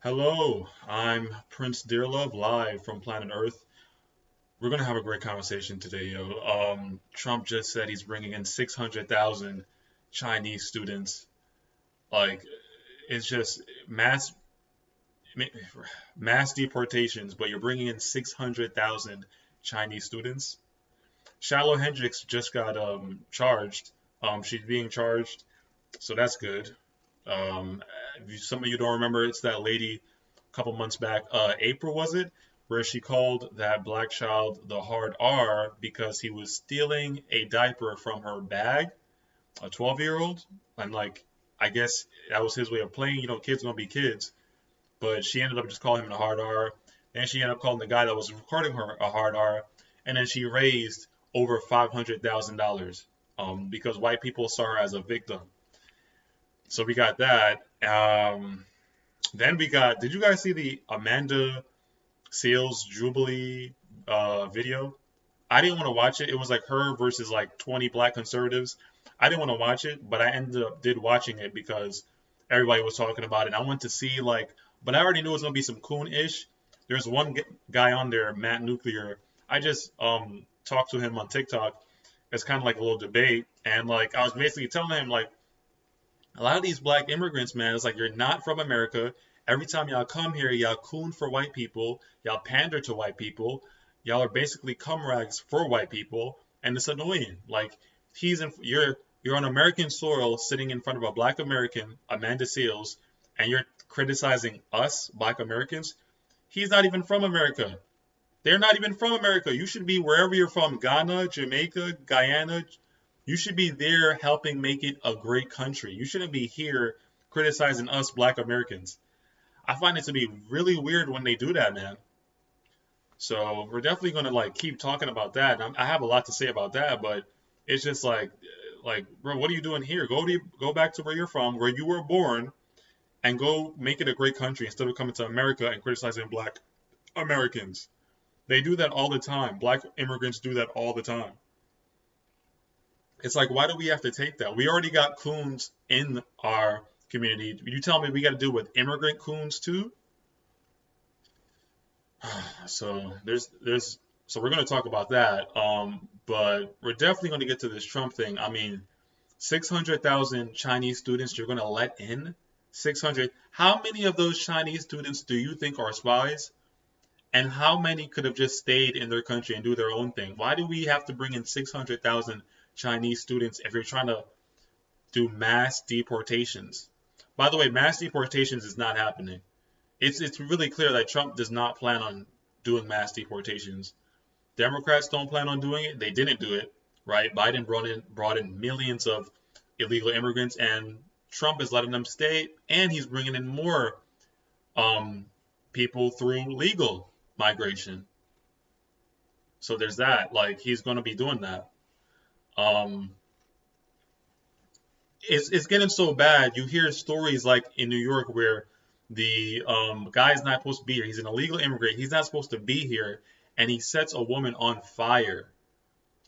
Hello, I'm Prince Dearlove live from planet Earth. We're gonna have a great conversation today, yo. Trump just said he's bringing in 600,000 Chinese students. Like, it's just mass deportations, but you're bringing in 600,000 Chinese students. Shiloh Hendrix just got charged. She's being charged, so that's good. If some of you don't remember, it's that lady a couple months back, April was it, where she called that black child the hard R because he was stealing a diaper from her bag, a 12-year-old, and like I guess that was his way of playing. Kids gonna be kids, but she ended up just calling him a hard R. Then she ended up calling the guy that was recording her a hard R, and then she raised over $500,000 because white people saw her as a victim. So we got that. Then we got. Did you guys see the Amanda Seales Jubilee video? I didn't want to watch it. It was like her versus like 20 black conservatives. I didn't want to watch it, but I ended up did watching it because everybody was talking about it. I went to see like, but I already knew it was gonna be some coon-ish. There's one guy on there, Matt Nuclear. I just talked to him on TikTok. It's kind of like a little debate, and like I was basically telling him like a lot of these black immigrants, man, it's like you're not from America. Every time y'all come here, y'all coon for white people, y'all pander to white people, y'all are basically cum rags for white people, and it's annoying. Like you're on American soil, sitting in front of a black American, Amanda Seales, and you're criticizing us, black Americans. He's not even from America. They're not even from America. You should be wherever you're from, Ghana, Jamaica, Guyana. You should be there helping make it a great country. You shouldn't be here criticizing us black Americans. I find it to be really weird when they do that, man. So we're definitely gonna like keep talking about that. I have a lot to say about that, but it's just like, bro, what are you doing here? Go back to where you're from, where you were born, and go make it a great country instead of coming to America and criticizing black Americans. They do that all the time. Black immigrants do that all the time. It's like, why do we have to take that? We already got coons in our community. You tell me we got to deal with immigrant coons too? So we're going to talk about that. But we're definitely going to get to this Trump thing. I mean, 600,000 Chinese students you're going to let in? 600. How many of those Chinese students do you think are spies? And how many could have just stayed in their country and do their own thing? Why do we have to bring in 600,000 Chinese students if you're trying to do mass deportations? By the way, mass deportations is not happening. It's really clear that Trump does not plan on doing mass deportations. Democrats don't plan on doing it. They didn't do it, right? Biden brought in millions of illegal immigrants, and Trump is letting them stay, and he's bringing in more people through legal migration. So there's that. Like he's going to be doing that. Um, it's getting so bad. You hear stories like in New York where the guy's not supposed to be here. He's an illegal immigrant. He's not supposed to be here, and he sets a woman on fire.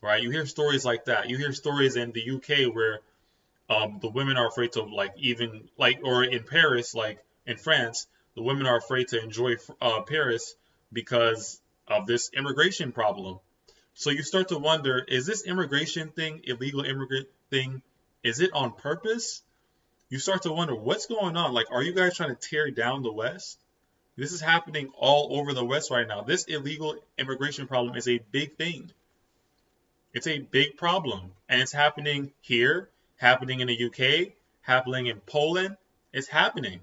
Right? You hear stories like that. You hear stories in the UK where the women are afraid to like even like or in Paris, like in France, the women are afraid to enjoy Paris because of this immigration problem. So you start to wonder, is this immigration thing, illegal immigrant thing, is it on purpose? You start to wonder what's going on. Like, are you guys trying to tear down the West? This is happening all over the West right now. This illegal immigration problem is a big thing. It's a big problem. And it's happening here, happening in the UK, happening in Poland. It's happening.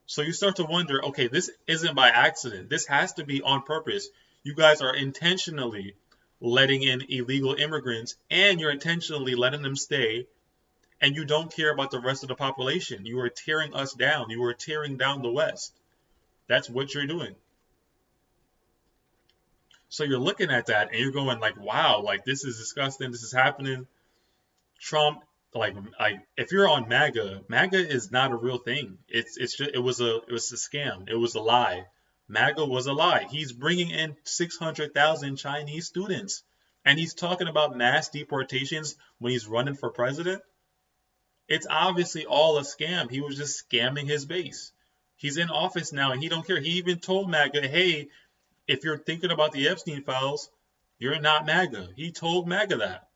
So you start to wonder, okay, this isn't by accident. This has to be on purpose. You guys are intentionally letting in illegal immigrants, and you're intentionally letting them stay, and you don't care about the rest of the population. You are tearing us down. You are tearing down the West. That's what you're doing. So you're looking at that, and you're going like, wow, like this is disgusting. This is happening. Trump, like if you're on MAGA, MAGA is not a real thing. It's just it was a scam. It was a lie. MAGA was a lie. He's bringing in 600,000 Chinese students, and he's talking about mass deportations when he's running for president. It's obviously all a scam. He was just scamming his base. He's in office now and he don't care. He even told MAGA, hey, if you're thinking about the Epstein files, you're not MAGA. He told MAGA that.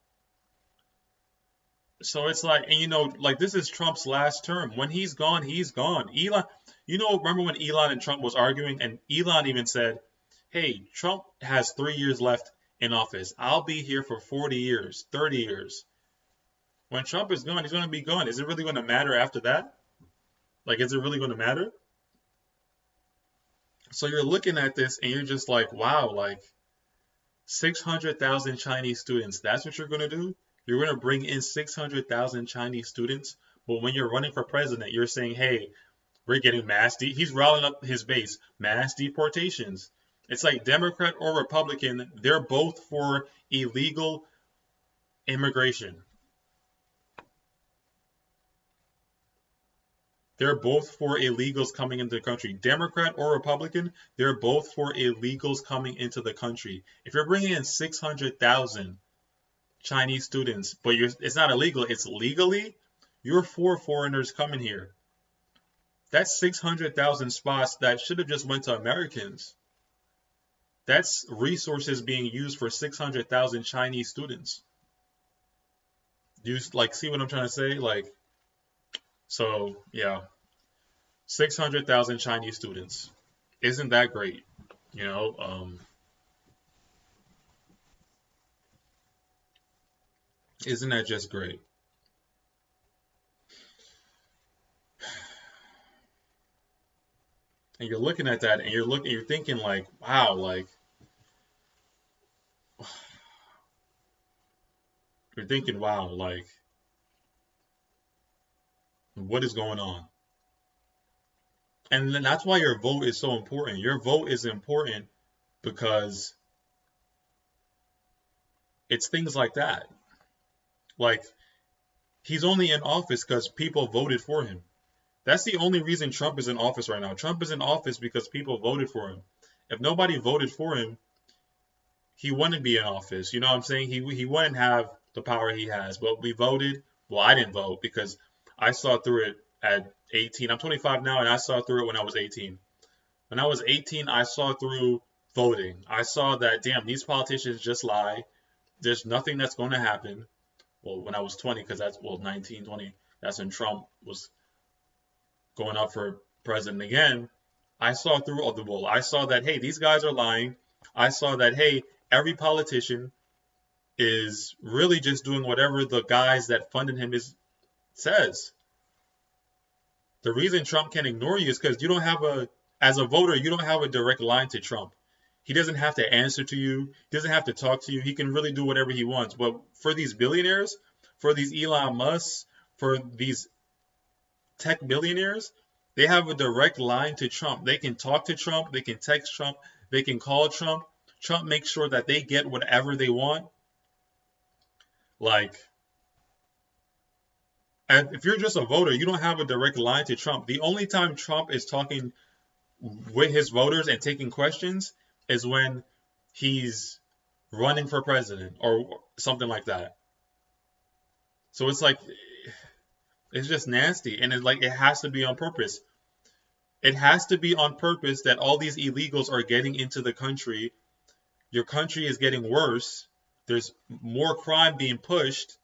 So it's like, and like this is Trump's last term. When he's gone, he's gone. Elon, remember when Elon and Trump was arguing, and Elon even said, hey, Trump has 3 years left in office. I'll be here for 40 years, 30 years. When Trump is gone, he's going to be gone. Is it really going to matter after that? Like, is it really going to matter? So you're looking at this and you're just like, wow, like 600,000 Chinese students. That's what you're going to do? You're going to bring in 600,000 Chinese students. But when you're running for president, you're saying, hey, we're getting he's riling up his base, mass deportations. It's like Democrat or Republican, they're both for illegal immigration. They're both for illegals coming into the country. Democrat or Republican, they're both for illegals coming into the country. If you're bringing in 600,000 Chinese students, but it's not illegal, it's legally, you're for foreigners coming here. That's 600,000 spots that should have just went to Americans. That's resources being used for 600,000 Chinese students. Do you see what I'm trying to say? So, yeah, 600,000 Chinese students. Isn't that great? Isn't that just great? And you're looking at that and you're thinking like, wow, you're thinking, wow, what is going on? And then that's why your vote is so important. Your vote is important because it's things like that. Like, he's only in office because people voted for him. That's the only reason Trump is in office right now. Trump is in office because people voted for him. If nobody voted for him, he wouldn't be in office. You know what I'm saying? He wouldn't have the power he has. But we voted. Well, I didn't vote because I saw through it at 18. I'm 25 now, and I saw through it when I was 18. When I was 18, I saw through voting. I saw that, damn, these politicians just lie. There's nothing that's going to happen. Well, when I was 20, because 19, 20, that's when Trump was going up for president again. I saw through all the bull. I saw that, hey, these guys are lying. I saw that, hey, every politician is really just doing whatever the guys that funded him says. The reason Trump can ignore you is because you don't have as a voter, you don't have a direct line to Trump. He doesn't have to answer to you. He doesn't have to talk to you. He can really do whatever he wants. But for these billionaires, for these Elon Musks, for these tech billionaires, they have a direct line to Trump. They can talk to Trump. They can text Trump. They can call Trump. Trump makes sure that they get whatever they want. And if you're just a voter, you don't have a direct line to Trump. The only time Trump is talking with his voters and taking questions is when he's running for president or something like that. So it's just nasty. And it has to be on purpose. It has to be on purpose that all these illegals are getting into the country. Your country is getting worse. There's more crime being pushed.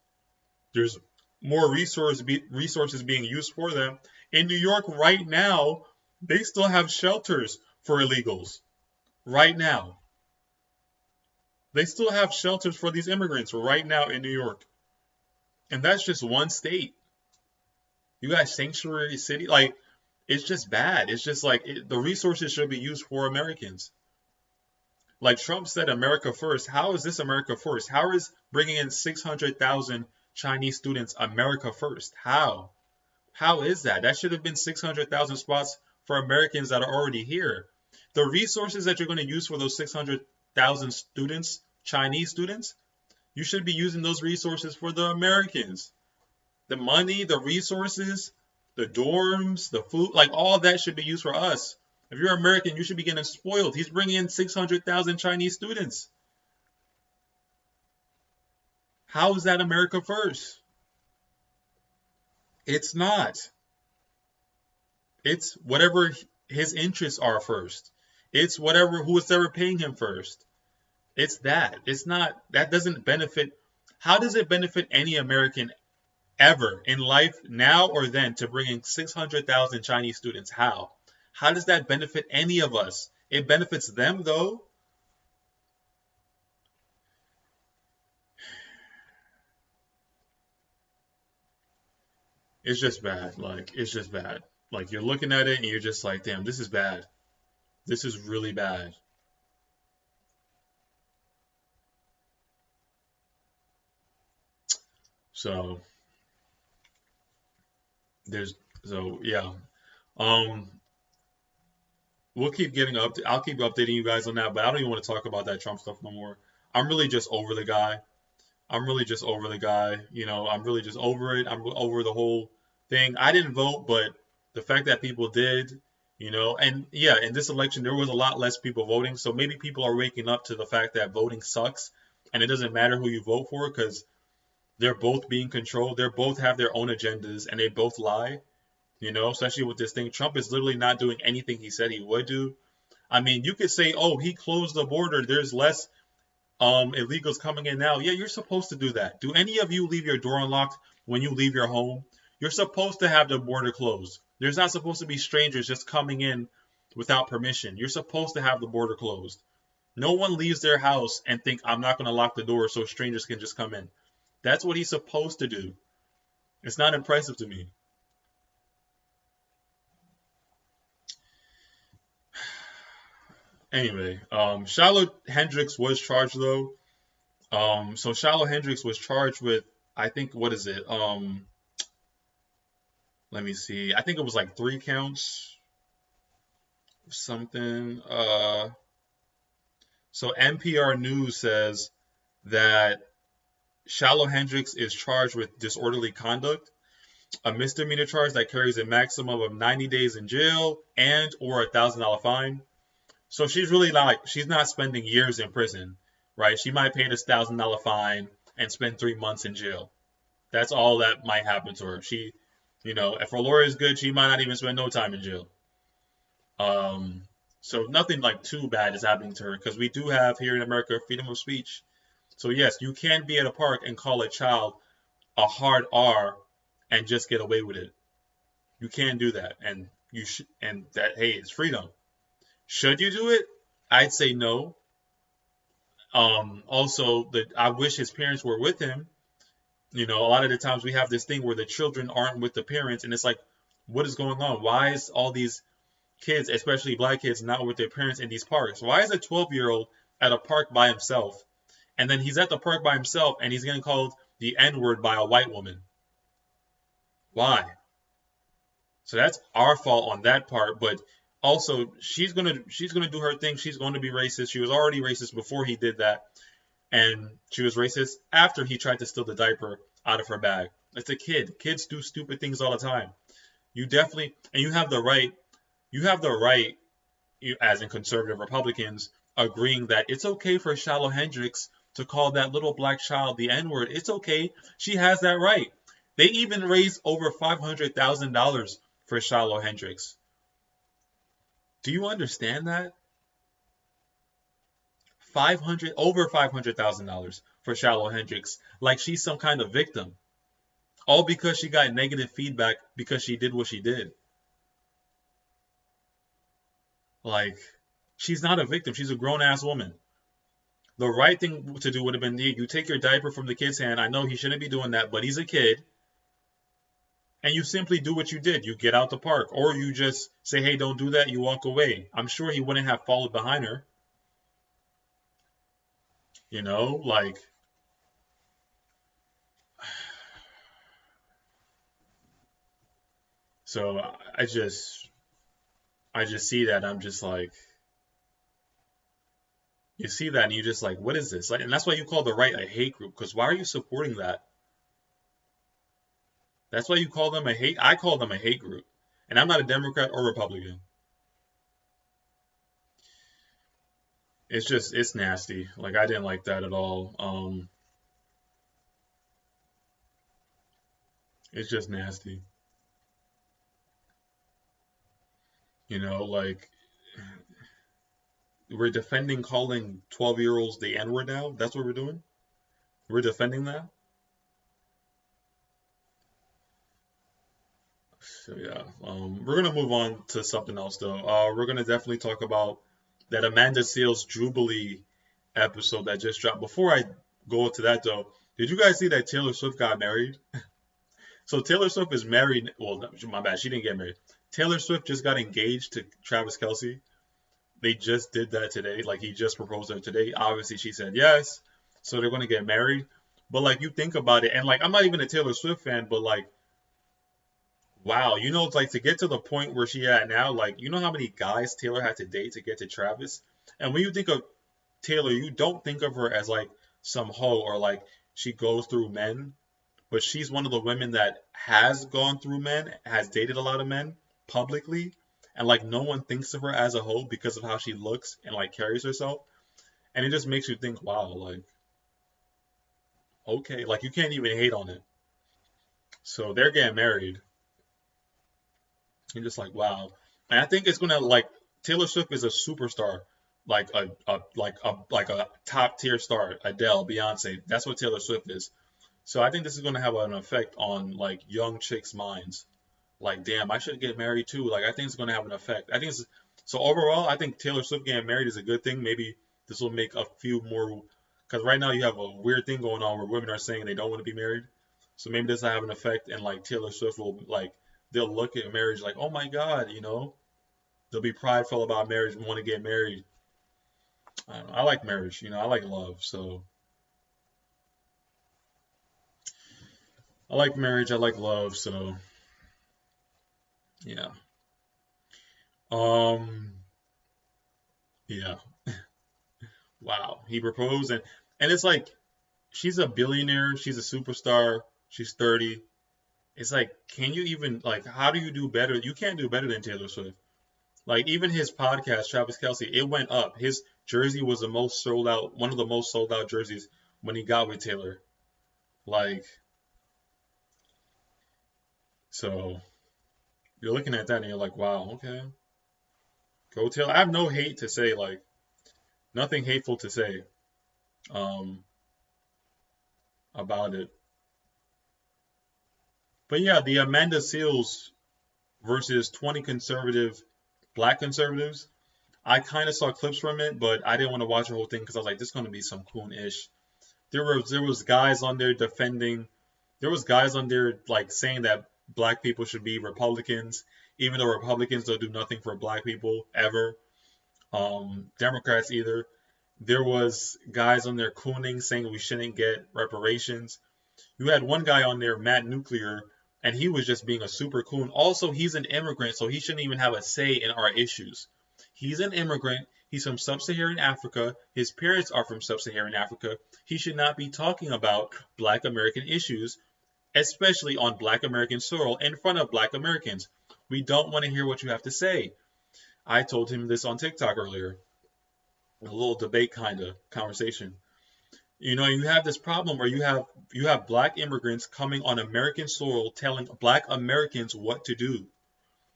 There's more resources being used for them. In New York right now, they still have shelters for illegals. Right now. They still have shelters for these immigrants right now in New York. And that's just one state. You got sanctuary city. It's just bad. It's just the resources should be used for Americans. Like Trump said, America first. How is this America first? How is bringing in 600,000 Chinese students America first? How? How is that? That should have been 600,000 spots for Americans that are already here. The resources that you're going to use for those 600,000 students, Chinese students, you should be using those resources for the Americans. The money, the resources, the dorms, the food, all that should be used for us. If you're American, you should be getting spoiled. He's bringing in 600,000 Chinese students. How is that America first? It's not. It's whatever his interests are first. It's whatever who is ever paying him first. It's that. It's not that doesn't benefit. How does it benefit any American ever in life now or then to bring in 600,000 Chinese students? How? How does that benefit any of us? It benefits them though. It's just bad. Like it's just bad. Like you're looking at it and you're just like, damn, this is bad. This is really bad. So there's so yeah. Um, we'll keep getting up. I'll keep updating you guys on that, but I don't even want to talk about that Trump stuff no more. I'm really just over the guy. I'm really just over the guy. You know, I'm really just over it. I'm over the whole thing. I didn't vote, but the fact that people did, you know, and yeah, in this election there was a lot less people voting, so maybe people are waking up to the fact that voting sucks, and it doesn't matter who you vote for because they're both being controlled. They both have their own agendas, and they both lie. You know, especially with this thing, Trump is literally not doing anything he said he would do. I mean, you could say, oh, he closed the border. There's less illegals coming in now. Yeah, you're supposed to do that. Do any of you leave your door unlocked when you leave your home? You're supposed to have the border closed. There's not supposed to be strangers just coming in without permission. You're supposed to have the border closed. No one leaves their house and think I'm not going to lock the door so strangers can just come in. That's what he's supposed to do. It's not impressive to me. Anyway, Shiloh Hendrix was charged though. So Shiloh Hendrix was charged with, I think, what is it? Let me see. I think it was like 3 counts or something. So NPR News says that Shiloh Hendrix is charged with disorderly conduct, a misdemeanor charge that carries a maximum of 90 days in jail and or $1,000 fine. So she's really like she's not spending years in prison, right? She might pay this $1,000 fine and spend 3 months in jail. That's all that might happen to her. She, you know, if her lawyer is good, she might not even spend no time in jail. So nothing like too bad is happening to her because we do have here in America freedom of speech. So yes, you can be at a park and call a child a hard R and just get away with it. You can do that, and you should, and that hey, it's freedom. Should you do it? I'd say no. Also, I wish his parents were with him. You know, a lot of the times we have this thing where the children aren't with the parents, and it's like, what is going on? Why is all these kids, especially black kids, not with their parents in these parks? Why is a 12-year-old at a park by himself? And then he's at the park by himself, and he's getting called the N-word by a white woman. Why? So that's our fault on that part, but also she's gonna do her thing. She's going to be racist. She was already racist before he did that, and she was racist after he tried to steal the diaper out of her bag. It's a kid. Kids do stupid things all the time. You definitely, and you have the right. You have the right, as in conservative Republicans, agreeing that it's okay for Shiloh Hendrix to call that little black child the N-word. It's okay. She has that right. They even raised over $500,000 for Shiloh Hendrix. Do you understand that? Over $500,000 for Shiloh Hendrix, like she's some kind of victim, all because she got negative feedback because she did what she did. Like, she's not a victim. She's a grown ass woman. The right thing to do would have been you take your diaper from the kid's hand. I know he shouldn't be doing that, but he's a kid. And you simply do what you did. You get out the park. Or you just say, hey, don't do that. You walk away. I'm sure he wouldn't have followed behind her. You know, like. So I just see that. I'm just like. You see that and you're just like, what is this? Like, and that's why you call the right a hate group. Because why are you supporting that? That's why you call them a hate. I call them a hate group. And I'm not a Democrat or Republican. It's nasty. Like, I didn't like that at all. It's just nasty. Like we're defending calling 12-year-olds the N-word now. That's what we're doing. We're defending that. So yeah, we're gonna move on to something else though. We're gonna definitely talk about that Amanda Seales Jubilee episode that just dropped. Before I go to that though, did you guys see that Taylor Swift got married? So Taylor Swift is married. Well, no, my bad, she didn't get married. Taylor Swift just got engaged to Travis Kelce. They just did that today. Like he just proposed to her today. Obviously, she said yes. So they're gonna get married. But like you think about it, and like I'm not even a Taylor Swift fan, but like wow, it's like to get to the point where she at now, like you know how many guys Taylor had to date to get to Travis? And when you think of Taylor, you don't think of her as like some hoe or like she goes through men, but she's one of the women that has gone through men, has dated a lot of men publicly, and like no one thinks of her as a hoe because of how she looks and like carries herself. And it just makes you think, wow, like okay, like you can't even hate on it. So they're getting married. You're just like, wow. And I think it's gonna like Taylor Swift is a superstar, like a top tier star, Adele, Beyonce. That's what Taylor Swift is. So I think this is gonna have an effect on like young chicks' minds. Like, damn, I should get married too. Like, I think it's gonna have an effect. I think it's so overall. I think Taylor Swift getting married is a good thing. Maybe this will make a few more. Because right now you have a weird thing going on where women are saying they don't want to be married. So maybe this will have an effect, and like Taylor Swift will like they'll look at marriage like, oh my God, they'll be prideful about marriage and want to get married. I don't know. I like marriage, I like love, so I like marriage, I like love, so yeah. Um, yeah. Wow. He proposed and it's like she's a billionaire, she's a superstar, she's 30. It's like, can you even like how do you do better? You can't do better than Taylor Swift. Like even his podcast, Travis Kelce, it went up. His jersey was the most sold out, one of the most sold out jerseys when he got with Taylor. Like, so you're looking at that and you're like, wow, okay, go Taylor. I have no hate to say, like nothing hateful to say um about it. But yeah, the Amanda Seales versus 20 conservative black conservatives. I kind of saw clips from it, but I didn't want to watch the whole thing because I was like, this is going to be some coon-ish. There was guys on there defending. There was guys on there like saying that black people should be Republicans, even though Republicans don't do nothing for black people ever. Democrats either. There was guys on there cooning saying we shouldn't get reparations. You had one guy on there, Matt Nuclear, and he was just being a super coon. Also, he's an immigrant, so he shouldn't even have a say in our issues. He's an immigrant. He's from sub-Saharan Africa. His parents are from sub-Saharan Africa. He should not be talking about black American issues, especially on black American soil in front of black Americans. We don't want to hear what you have to say. I told him this on TikTok earlier. A little debate kind of conversation. You have this problem where you have black immigrants coming on American soil telling black Americans what to do.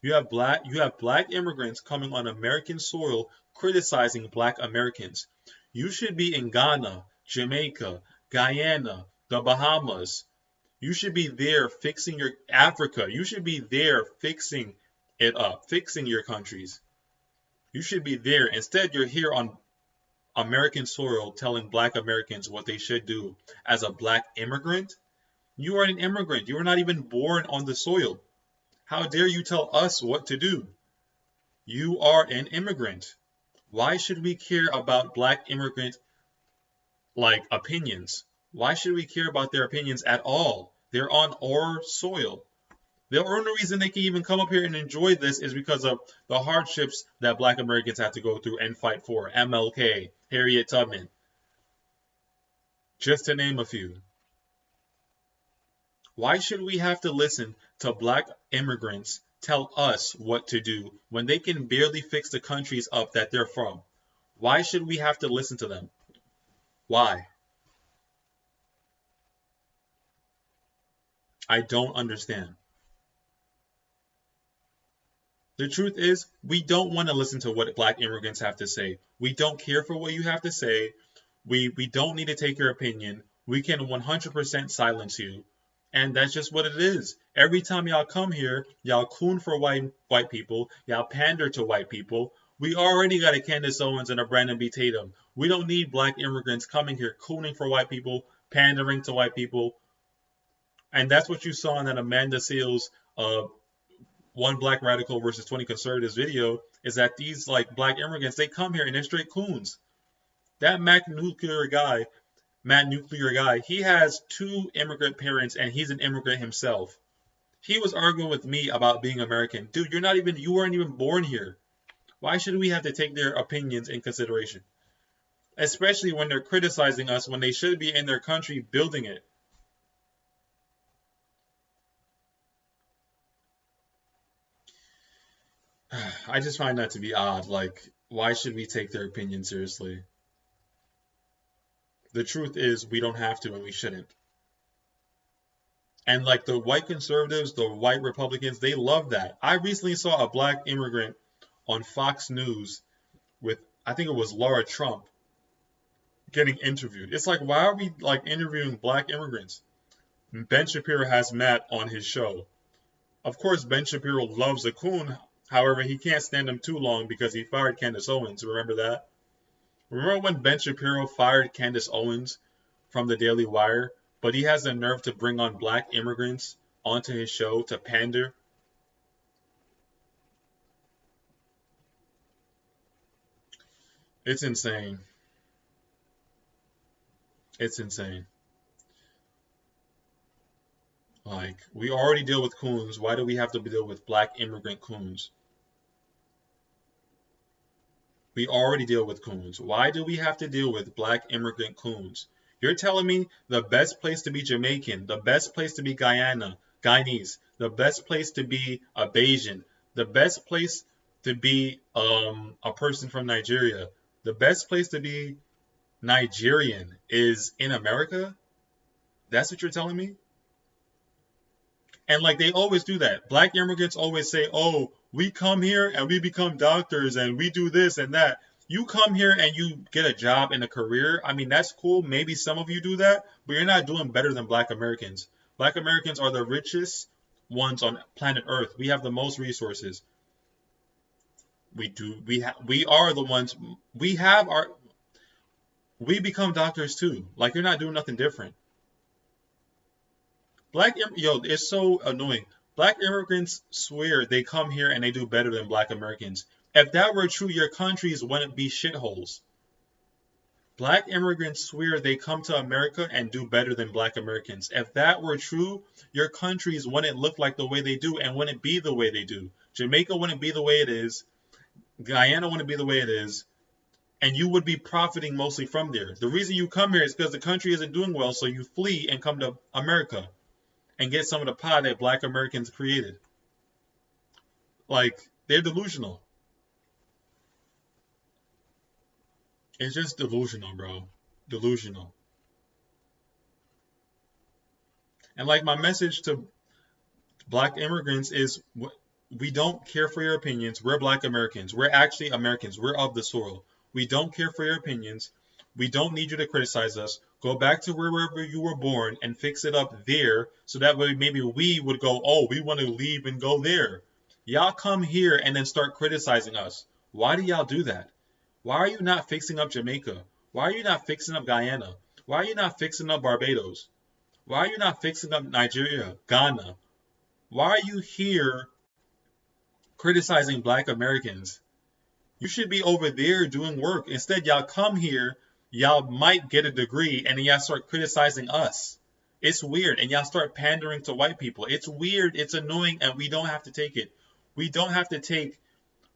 You have black immigrants coming on American soil criticizing black Americans. You should be in Ghana, Jamaica, Guyana, the Bahamas. You should be there fixing your Africa. You should be there fixing it up, fixing your countries. You should be there. Instead, you're here on American soil telling black Americans what they should do. As a black immigrant, you are an immigrant. You were not even born on the soil. How dare you tell us what to do? You are an immigrant. Why should we care about black immigrant like opinions? Why should we care about their opinions at all? They're on our soil. The only reason they can even come up here and enjoy this is because of the hardships that black Americans have to go through and fight for. MLK, Harriet Tubman, just to name a few. Why should we have to listen to black immigrants tell us what to do when they can barely fix the countries up that they're from? Why should we have to listen to them? Why? I don't understand. The truth is, we don't want to listen to what black immigrants have to say. We don't care for what you have to say. We don't need to take your opinion. We can 100% silence you. And that's just what it is. Every time y'all come here, y'all coon for white people, y'all pander to white people. We already got a Candace Owens and a Brandon B. Tatum. We don't need black immigrants coming here cooning for white people, pandering to white people. And that's what you saw in that Amanda Seales one black radical versus 20 conservatives video, is that these like black immigrants, they come here and they're straight coons. That Matt Nuclear guy, he has two immigrant parents and he's an immigrant himself. He was arguing with me about being American. Dude, you weren't even born here. Why should we have to take their opinions in consideration? Especially when they're criticizing us when they should be in their country building it. I just find that to be odd. Like, why should we take their opinion seriously? The truth is, we don't have to and we shouldn't. And like the white conservatives, the white Republicans, they love that. I recently saw a black immigrant on Fox News with, I think it was Laura Trump, getting interviewed. It's like, why are we like interviewing black immigrants? Ben Shapiro has Matt on his show. Of course, Ben Shapiro loves a coon. However, he can't stand him too long because he fired Candace Owens. Remember that? Remember when Ben Shapiro fired Candace Owens from the Daily Wire, but he has the nerve to bring on black immigrants onto his show to pander? It's insane. It's insane. Like, we already deal with coons. Why do we have to deal with black immigrant coons? We already deal with coons. Why do we have to deal with black immigrant coons? You're telling me the best place to be Jamaican, the best place to be Guyanese, the best place to be a Bayesian, the best place to be a person from Nigeria, the best place to be Nigerian is in America? That's what you're telling me? And like they always do that. Black immigrants always say, oh, we come here and we become doctors and we do this and that. You come here and you get a job and a career. I mean, that's cool. Maybe some of you do that, but you're not doing better than black Americans. Black Americans are the richest ones on planet Earth. We have the most resources. We are the ones. We become doctors too. Like, you're not doing nothing different. It's so annoying. Black immigrants swear they come here and they do better than black Americans. If that were true, your countries wouldn't be shitholes. Black immigrants swear they come to America and do better than black Americans. If that were true, your countries wouldn't look like the way they do and wouldn't be the way they do. Jamaica wouldn't be the way it is. Guyana wouldn't be the way it is. And you would be profiting mostly from there. The reason you come here is because the country isn't doing well, so you flee and come to America and get some of the pie that black Americans created. Like, they're delusional. It's just delusional, bro. Delusional. And like, my message to black immigrants is, we don't care for your opinions. We're black Americans. We're actually Americans. We're of the soil. We don't care for your opinions. We don't need you to criticize us. Go back to wherever you were born and fix it up there, so that way maybe we would go, oh, we want to leave and go there. Y'all come here and then start criticizing us. Why do y'all do that? Why are you not fixing up Jamaica? Why are you not fixing up Guyana? Why are you not fixing up Barbados? Why are you not fixing up Nigeria, Ghana? Why are you here criticizing black Americans? You should be over there doing work. Instead, y'all come here, y'all might get a degree, and then y'all start criticizing us. It's weird, and y'all start pandering to white people. It's weird, it's annoying, and we don't have to take it. We don't have to take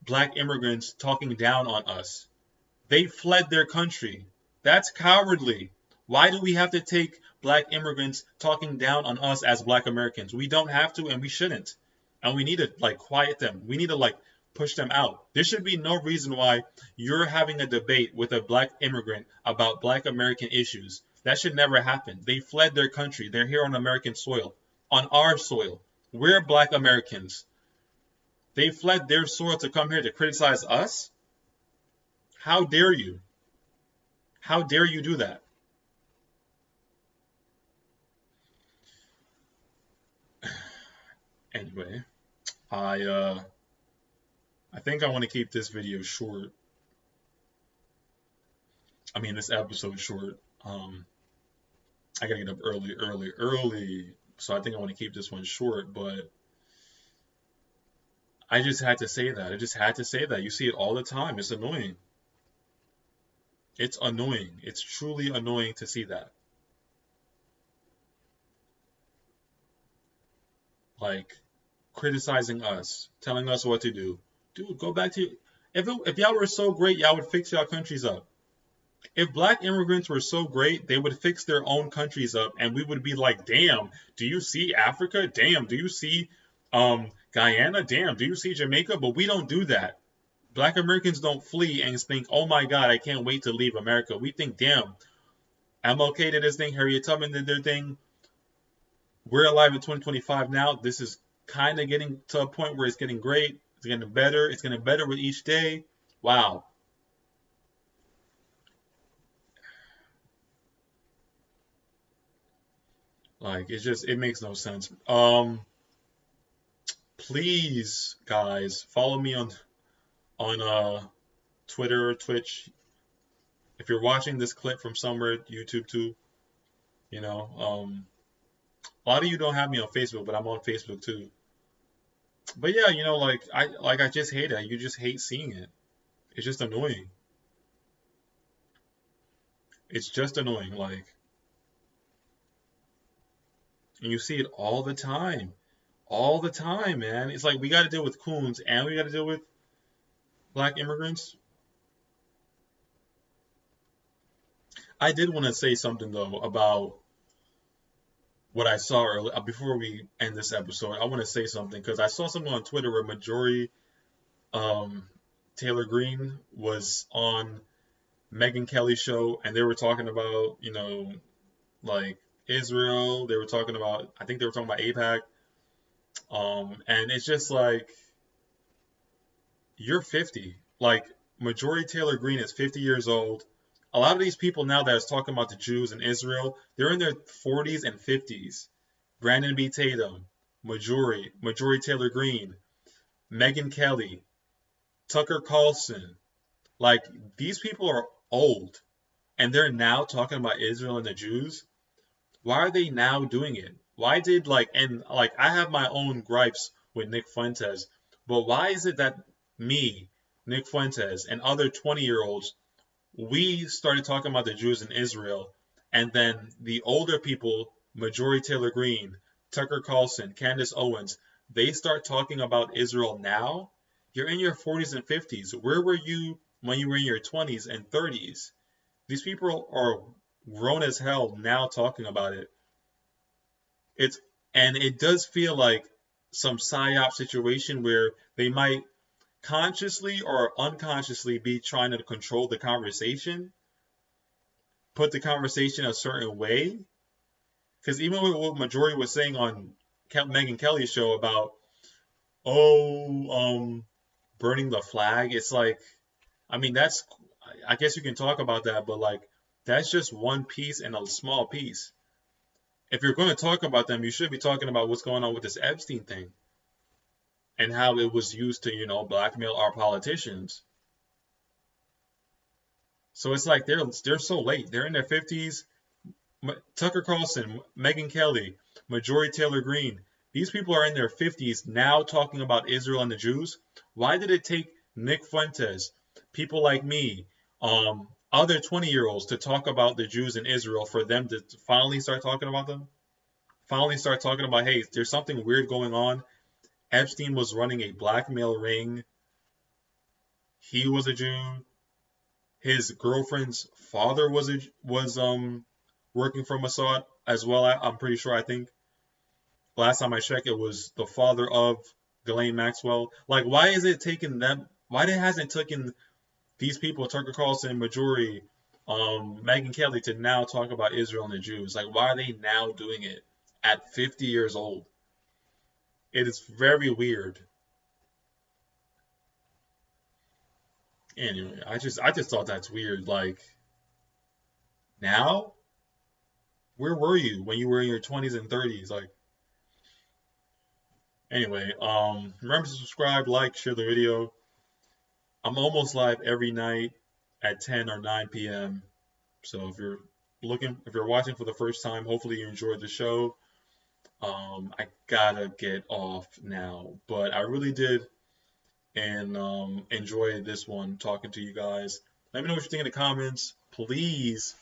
black immigrants talking down on us. They fled their country. That's cowardly. Why do we have to take black immigrants talking down on us as black Americans? We don't have to, and we shouldn't. And we need to, like, quiet them. We need to, like, push them out. There should be no reason why you're having a debate with a black immigrant about black American issues. That should never happen. They fled their country. They're here on American soil, on our soil. We're black Americans. They fled their soil to come here to criticize us? How dare you? How dare you do that? Anyway, I think I want to keep this video short. I mean, this episode short. I gotta get up early. So I think I want to keep this one short, but I just had to say that. I just had to say that. You see it all the time. It's annoying. It's annoying. It's truly annoying to see that. Like, criticizing us, telling us what to do. Dude, go back to... If y'all were so great, y'all would fix y'all countries up. If black immigrants were so great, they would fix their own countries up, and we would be like, damn, do you see Africa? Damn, do you see Guyana? Damn, do you see Jamaica? But we don't do that. Black Americans don't flee and think, oh my God, I can't wait to leave America. We think, damn, MLK did his thing, Harriet Tubman did their thing. We're alive in 2025 now. This is kind of getting to a point where it's getting great. It's getting better. It's getting better with each day. Wow. Like, it makes no sense. Please, guys, follow me on Twitter, Twitch. If you're watching this clip from somewhere, YouTube too, you know, a lot of you don't have me on Facebook, but I'm on Facebook too. But yeah, you know, like I just hate it. You just hate seeing it. It's just annoying. It's just annoying, like, and you see it all the time. All the time, man. It's like we got to deal with coons and we got to deal with black immigrants. I did want to say something though about what I saw earlier. Before we end this episode, I want to say something because I saw something on Twitter where Majority Taylor Greene was on Megyn Kelly's show, and they were talking about, you know, like Israel. They were talking about, I think they were talking about AIPAC. And it's just like, you're 50. Like, Majority Taylor Greene is 50 years old. A lot of these people now that is talking about the Jews in Israel, they're in their 40s and 50s. Brandon B. Tatum, Majority Taylor Greene, Megyn Kelly, Tucker Carlson. Like, these people are old, and they're now talking about Israel and the Jews. Why are they now doing it? Why did, like, and like, I have my own gripes with Nick Fuentes, but why is it that me, Nick Fuentes, and other 20-year-olds, we started talking about the Jews in Israel, and then the older people, Majority Taylor Greene, Tucker Carlson, Candace Owens, they start talking about Israel now? You're in your 40s and 50s. Where were you when you were in your 20s and 30s? These people are grown as hell now talking about it. And it does feel like some psyop situation where they might consciously or unconsciously be trying to control the conversation, put the conversation a certain way. Because even with what Majority was saying on Megyn Kelly's show about, burning the flag, it's like, I mean, I guess you can talk about that, but like, that's just one piece and a small piece. If you're going to talk about them, you should be talking about what's going on with this Epstein thing and how it was used to, you know, blackmail our politicians. So it's like they're so late. They're in their 50s. Tucker Carlson, Megyn Kelly, Majority Taylor Greene. These people are in their 50s now talking about Israel and the Jews. Why did it take Nick Fuentes, people like me, other 20-year-olds to talk about the Jews in Israel for them to finally start talking about them? Finally start talking about, hey, there's something weird going on. Epstein was running a blackmail ring. He was a Jew. His girlfriend's father was working for Mossad as well. I'm pretty sure. I think last time I checked, it was the father of Ghislaine Maxwell. Like, why is it taking them? Why hasn't taken these people, Tucker Carlson, Majority, Megyn Kelly, to now talk about Israel and the Jews? Like, why are they now doing it at 50 years old? It is very weird. Anyway, I just thought that's weird. Like now, where were you when you were in your 20s and 30s? Like anyway, remember to subscribe, like, share the video. I'm almost live every night at 10 or 9 p.m. So if you're watching for the first time, hopefully you enjoyed the show. I gotta get off now, but I really did and enjoy this one talking to you guys. Let me know what you think in the comments. Please